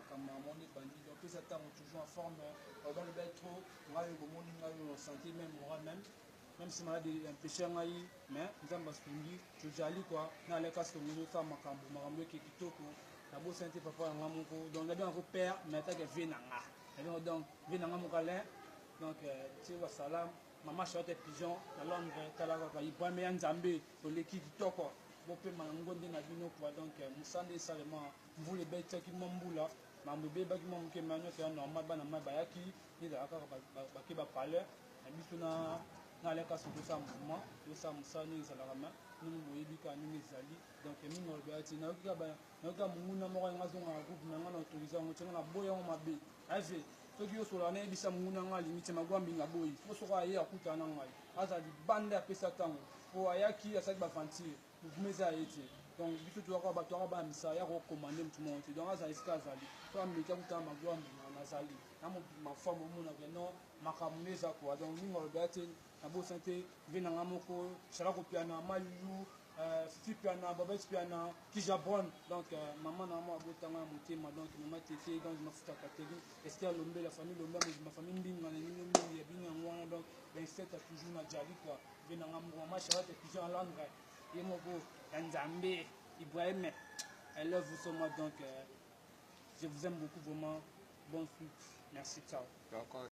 makambo monde bandi donc pesa tango toujours en forme dans le bel trop ngai bomoni ngai santé même moral même si malade empêché ngai mais nzamba sungi tozali quoi na leka songo sa makambo ki kitoko na bo santé papa nga moko donc na bien ko père mais ta ke venanga donc venanga mokale donc tu vois salam maman chote pigeon na Londres tala ka ibame ya nzambe to leki kitoko bo pe mangonde na bino quoi donc musande salement vous les bêtes qui m'embula mambo be ba ki mo ke manyo ke normal bana mabayaki ni da ka ba ke ba parler na biso na leka so to sa mouvement to sa musani ezalaka ma nous boyebika nous ezali donc mingo beati na ka munguna mo nga zonga groupe na nga na autorisation mo tsenga na boya mo mabe ave soki yo sola na ebisa munguna nga limite magwambi nga boyi fo so ka ye akutana ngai azali bande apesa tango po ayaki asaki ba fantir meza ete donc biso toka bato ba misa ya ko commander mutu mo te donc azali ska azali to ameka kutana magwambi na azali na mo ma femme mo na no makameza quoi donc mingo beati na bo santé venanga moko shala ko piana mayu Fifi piana, Babette piana, qui jabonne. Donc, maman n'a pas de motema, donc maman tété, donc je m'en fous à Catherine. Esther Lombe, la famille Lombe, ma famille Mbinga, il y a bien un donc l'insecte a toujours na jali quoi. Venanga maman, charlotte et pigeon à l'angre. Et mon beau, Nzambe, Ibrahim, I love you so much. Donc, je vous aime beaucoup, vraiment. Bonne suite. Merci, ciao.